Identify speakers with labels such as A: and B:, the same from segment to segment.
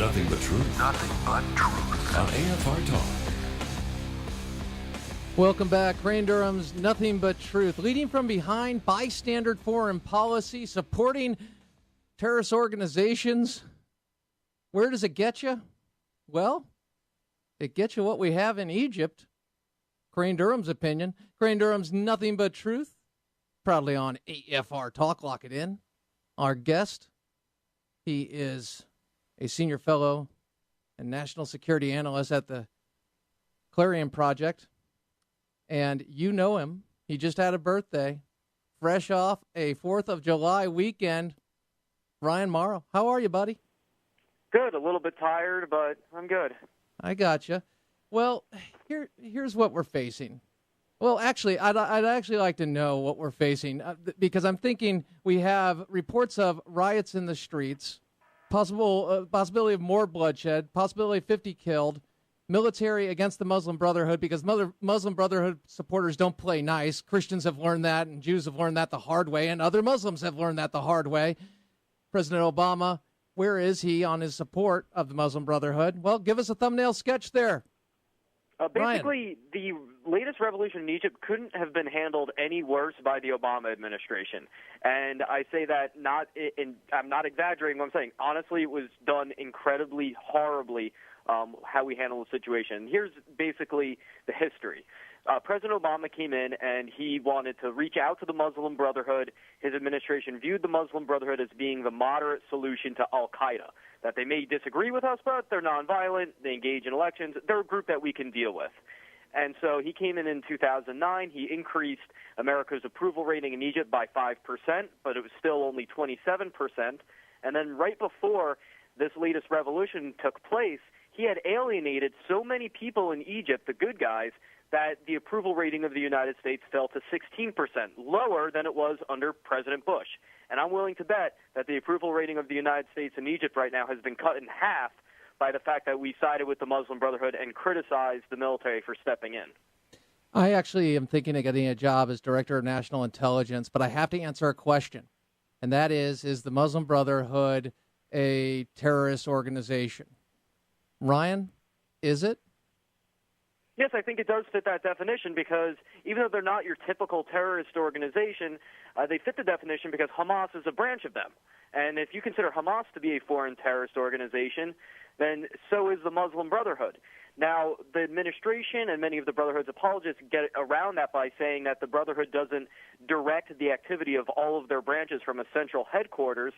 A: Nothing but truth.
B: Nothing but truth.
A: On AFR Talk.
C: Welcome back. Crane Durham's Nothing But Truth. Leading from behind, bystander foreign policy, supporting terrorist organizations. Where does it get you? Well, it gets you what we have in Egypt. Crane Durham's opinion. Crane Durham's Nothing But Truth. Proudly on AFR Talk. Lock it in. Our guest, he is a senior fellow and national security analyst at the Clarion Project. And you know him. He just had a birthday, fresh off a 4th of July weekend. Ryan Mauro, how are you, buddy?
D: Good. A little bit tired, but I'm good.
C: I gotcha. Well, here's what we're facing. Well, actually, I'd actually like to know what we're facing because I'm thinking we have reports of riots in the streets, possibility of more bloodshed, possibility of 50 killed, military against the Muslim Brotherhood because Muslim Brotherhood supporters don't play nice. Christians have learned that, and Jews have learned that the hard way, and other Muslims have learned that the hard way. President Obama, where is he on his support of the Muslim Brotherhood? Well, give us a thumbnail sketch there.
D: Basically, the latest revolution in Egypt couldn't have been handled any worse by the Obama administration. And I say that I'm not exaggerating what I'm saying. Honestly, it was done incredibly horribly how we handle the situation. Here's basically the history. President Obama came in and he wanted to reach out to the Muslim Brotherhood. His administration viewed the Muslim Brotherhood as being the moderate solution to al-Qaeda, that they may disagree with us, but they're nonviolent, they engage in elections, they're a group that we can deal with. And so he came in 2009. He increased America's approval rating in Egypt by 5%, but it was still only 27%. And then right before this latest revolution took place, he had alienated so many people in Egypt, the good guys, that the approval rating of the United States fell to 16%, lower than it was under President Bush. And I'm willing to bet that the approval rating of the United States in Egypt right now has been cut in half by the fact that we sided with the Muslim Brotherhood and criticized the military for stepping in.
C: I actually am thinking of getting a job as Director of National Intelligence, but I have to answer a question, and that is the Muslim Brotherhood a terrorist organization? Ryan, is it?
D: Yes, I think it does fit that definition because even though they're not your typical terrorist organization, they fit the definition because Hamas is a branch of them. And if you consider Hamas to be a foreign terrorist organization, then so is the Muslim Brotherhood. Now, the administration and many of the Brotherhood's apologists get around that by saying that the Brotherhood doesn't direct the activity of all of their branches from a central headquarters,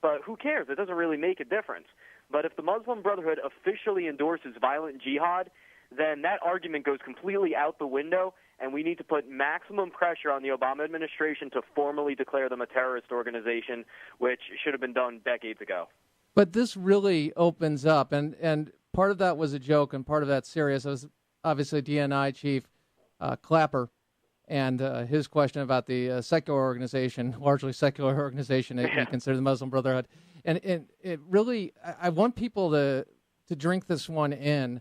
D: but who cares? It doesn't really make a difference. But if the Muslim Brotherhood officially endorses violent jihad, then that argument goes completely out the window, and we need to put maximum pressure on the Obama administration to formally declare them a terrorist organization, which should have been done decades ago.
C: But this really opens up, and part of that was a joke and part of that serious. It was obviously DNI Chief Clapper and his question about the secular organization, largely secular organization that you consider the Muslim Brotherhood. And it really, I want people to drink this one in.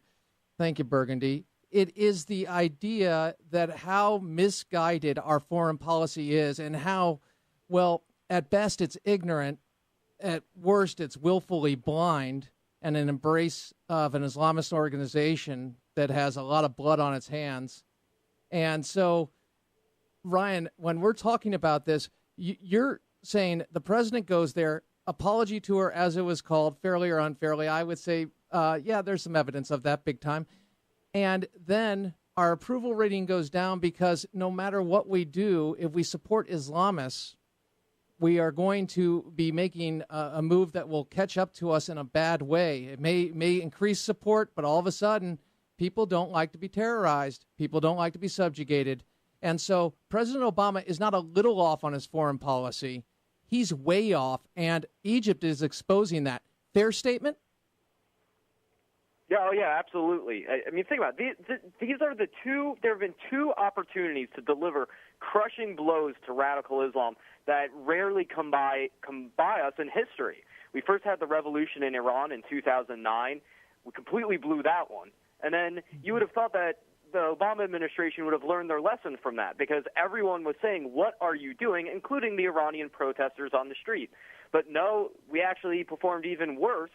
C: Thank you, Burgundy. It is the idea that how misguided our foreign policy is and how, well, at best it's ignorant, at worst it's willfully blind and an embrace of an Islamist organization that has a lot of blood on its hands. And so, Ryan, when we're talking about this, you're saying the president goes there, apology tour as it was called, fairly or unfairly. I would say, yeah, there's some evidence of that big time. And then our approval rating goes down because no matter what we do, if we support Islamists, we are going to be making a move that will catch up to us in a bad way. It may increase support, but all of a sudden, people don't like to be terrorized. People don't like to be subjugated. And so President Obama is not a little off on his foreign policy. He's way off, and Egypt is exposing that. Fair statement?
D: Yeah, oh yeah, absolutely. I mean, think about it. These are the two. There have been two opportunities to deliver crushing blows to radical Islam that rarely come by us in history. We first had the revolution in Iran in 2009. We completely blew that one. And then you would have thought that the Obama administration would have learned their lesson from that because everyone was saying, what are you doing, including the Iranian protesters on the street. But no, we actually performed even worse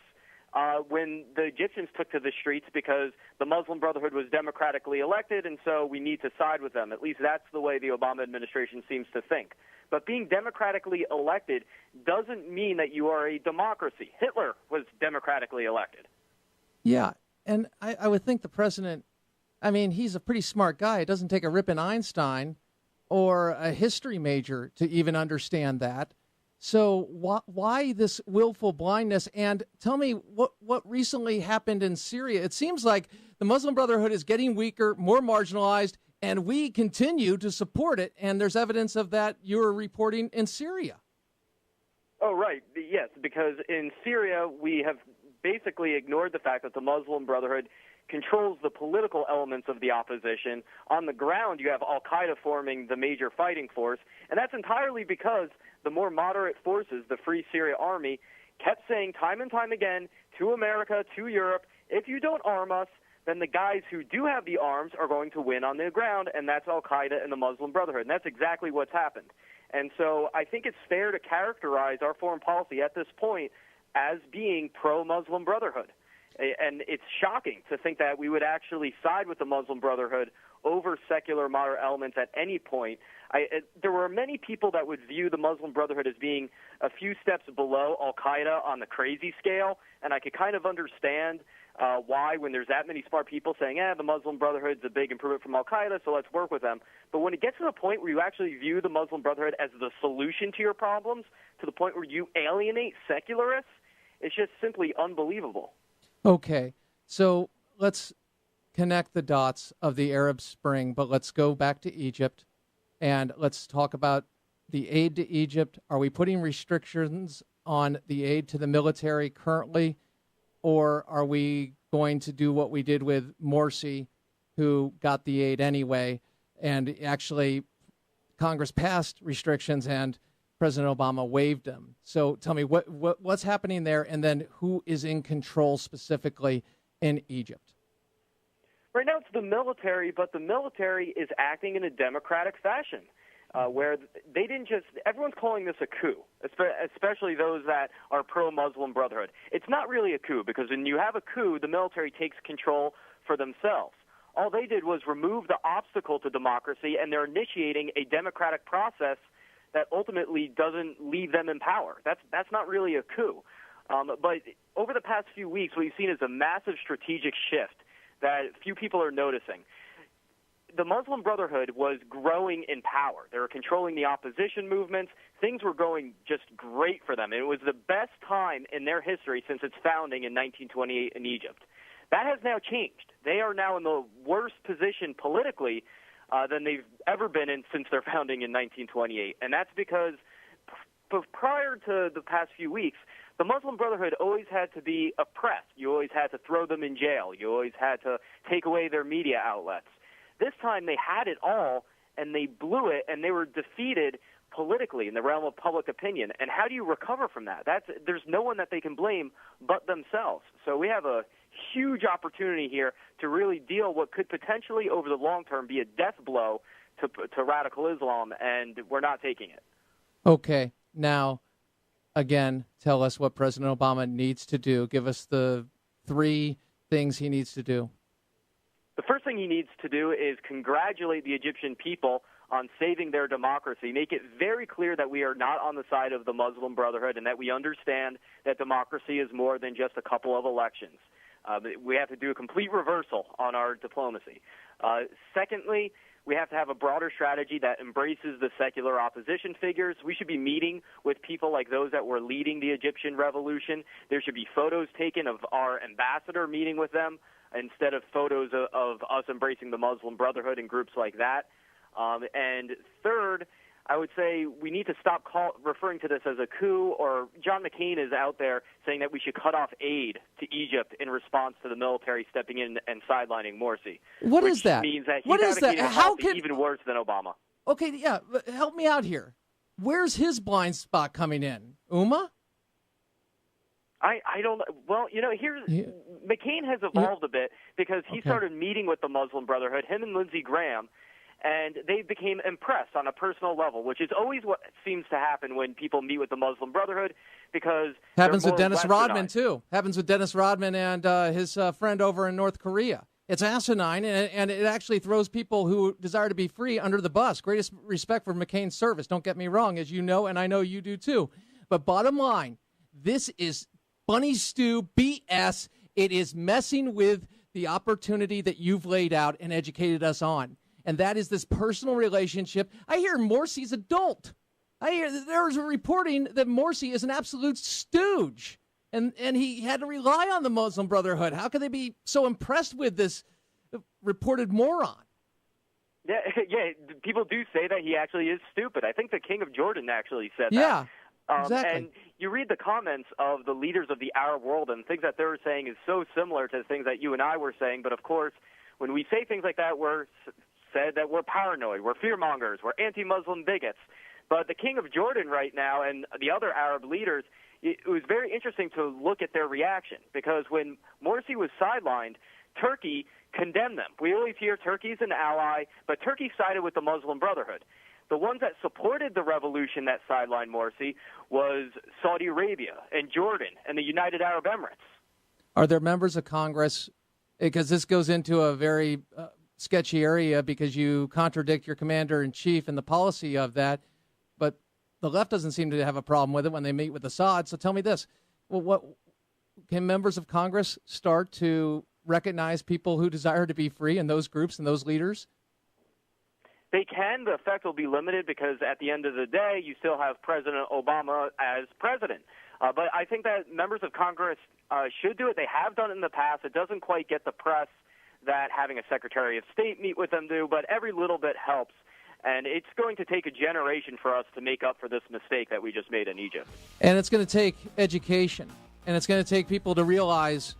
D: when the Egyptians took to the streets because the Muslim Brotherhood was democratically elected, and so we need to side with them. At least that's the way the Obama administration seems to think. But being democratically elected doesn't mean that you are a democracy. Hitler was democratically elected.
C: Yeah, and I would think the president, I mean, he's a pretty smart guy. It doesn't take a ripping Einstein or a history major to even understand that. So why this willful blindness? And tell me what recently happened in Syria. It seems like the Muslim Brotherhood is getting weaker, more marginalized, and we continue to support it. And there's evidence of that you're reporting in Syria.
D: Oh, right. Yes, because in Syria, we have basically ignored the fact that the Muslim Brotherhood controls the political elements of the opposition. On the ground, you have al-Qaeda forming the major fighting force, and that's entirely because the more moderate forces, the Free Syria Army, kept saying time and time again to America, to Europe, if you don't arm us, then the guys who do have the arms are going to win on the ground, and that's al-Qaeda and the Muslim Brotherhood. And that's exactly what's happened. And so I think it's fair to characterize our foreign policy at this point as being pro-Muslim Brotherhood. And it's shocking to think that we would actually side with the Muslim Brotherhood over secular moderate elements at any point. There were many people that would view the Muslim Brotherhood as being a few steps below al-Qaeda on the crazy scale, and I could kind of understand why, when there's that many smart people saying, the Muslim Brotherhood's a big improvement from al-Qaeda, so let's work with them. But when it gets to the point where you actually view the Muslim Brotherhood as the solution to your problems, to the point where you alienate secularists, it's just simply unbelievable.
C: Okay, so let's connect the dots of the Arab Spring, but let's go back to Egypt, and let's talk about the aid to Egypt. Are we putting restrictions on the aid to the military currently, or are we going to do what we did with Morsi, who got the aid anyway, and actually Congress passed restrictions and President Obama waived them? So tell me what's happening there, and then who is in control specifically in Egypt?
D: Right now it's the military, but the military is acting in a democratic fashion, where they didn't just – everyone's calling this a coup, especially those that are pro-Muslim Brotherhood. It's not really a coup, because when you have a coup, the military takes control for themselves. All they did was remove the obstacle to democracy, and they're initiating a democratic process that ultimately doesn't leave them in power. That's not really a coup. But over the past few weeks, what you've seen is a massive strategic shift that few people are noticing. The Muslim Brotherhood was growing in power. They were controlling the opposition movements. Things were going just great for them. It was the best time in their history since its founding in 1928 in Egypt. That has now changed. They are now in the worst position politically than they've ever been in since their founding in 1928. And that's because prior to the past few weeks, the Muslim Brotherhood always had to be oppressed. You always had to throw them in jail. You always had to take away their media outlets. This time they had it all, and they blew it, and they were defeated politically in the realm of public opinion. And how do you recover from that? There's no one that they can blame but themselves. So we have a huge opportunity here to really deal what could potentially, over the long term, be a death blow to radical Islam, and we're not taking it.
C: Okay. Now, again, tell us what President Obama needs to do. Give us the 3 things he needs to do.
D: The first thing he needs to do is congratulate the Egyptian people on saving their democracy. Make it very clear that we are not on the side of the Muslim Brotherhood and that we understand that democracy is more than just a couple of elections. We have to do a complete reversal on our diplomacy. Secondly, we have to have a broader strategy that embraces the secular opposition figures. We should be meeting with people like those that were leading the Egyptian revolution. There should be photos taken of our ambassador meeting with them instead of photos of us embracing the Muslim Brotherhood and groups like that. And third, I would say we need to stop referring to this as a coup, or John McCain is out there saying that we should cut off aid to Egypt in response to the military stepping in and sidelining Morsi.
C: What is that?
D: Which means that he's
C: what is that?
D: How can even worse than Obama.
C: Okay, yeah, help me out here. Where's his blind spot coming in? Uma?
D: I don't – well, McCain has evolved a bit because he started meeting with the Muslim Brotherhood, him and Lindsey Graham, and they became impressed on a personal level, which is always what seems to happen when people meet with the Muslim Brotherhood, because
C: happens with Dennis
D: westernized.
C: Rodman too. Happens with Dennis Rodman and his friend over in North Korea. It's asinine, and it actually throws people who desire to be free under the bus. Greatest respect for McCain's service. Don't get me wrong, as you know, and I know you do too. But bottom line, this is bunny stew BS. It is messing with the opportunity that you've laid out and educated us on. And that is this personal relationship. I hear Morsi's adult. I hear there's a reporting that Morsi is an absolute stooge. And he had to rely on the Muslim Brotherhood. How could they be so impressed with this reported moron?
D: Yeah, people do say that he actually is stupid. I think the King of Jordan actually said that.
C: Yeah, exactly.
D: And you read the comments of the leaders of the Arab world, and things that they're saying is so similar to the things that you and I were saying. But, of course, when we say things like that, we're said that we're paranoid, we're fearmongers, we're anti-Muslim bigots. But the King of Jordan right now and the other Arab leaders, it was very interesting to look at their reaction, because when Morsi was sidelined, Turkey condemned them. We always hear Turkey's an ally, but Turkey sided with the Muslim Brotherhood. The ones that supported the revolution that sidelined Morsi was Saudi Arabia and Jordan and the United Arab Emirates.
C: Are there members of Congress, because this goes into a very sketchy area because you contradict your commander-in-chief and the policy of that, but the left doesn't seem to have a problem with it when they meet with Assad. So tell me this. Well, what can members of Congress start to recognize people who desire to be free in those groups and those leaders?
D: They can. The effect will be limited because at the end of the day, you still have President Obama as president. But I think that members of Congress should do it. They have done it in the past. It doesn't quite get the press that having a Secretary of State meet with them do, but every little bit helps. And it's going to take a generation for us to make up for this mistake that we just made in Egypt.
C: And it's going to take education, and it's going to take people to realize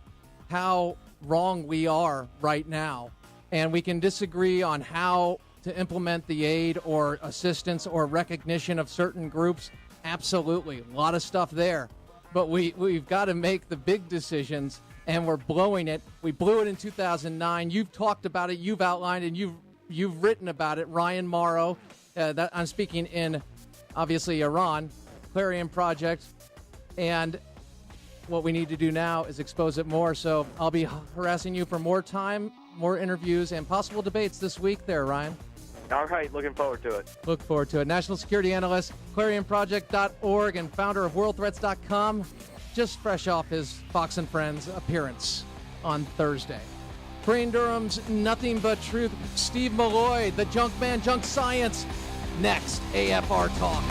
C: how wrong we are right now. And we can disagree on how to implement the aid or assistance or recognition of certain groups. Absolutely. A lot of stuff there. But we've got to make the big decisions, and we're blowing it. We blew it in 2009. You've talked about it. You've outlined it. You've written about it. Ryan Mauro. I'm speaking in, obviously, Iran. Clarion Project. And what we need to do now is expose it more. So I'll be harassing you for more time, more interviews, and possible debates this week there, Ryan.
D: All right, looking forward to it.
C: Look forward to it. National security analyst, ClarionProject.org, and founder of WorldThreats.com, just fresh off his Fox and Friends appearance on Thursday. Crane Durham's Nothing But Truth, Steve Malloy, the Junk Man, Junk Science, next AFR Talk.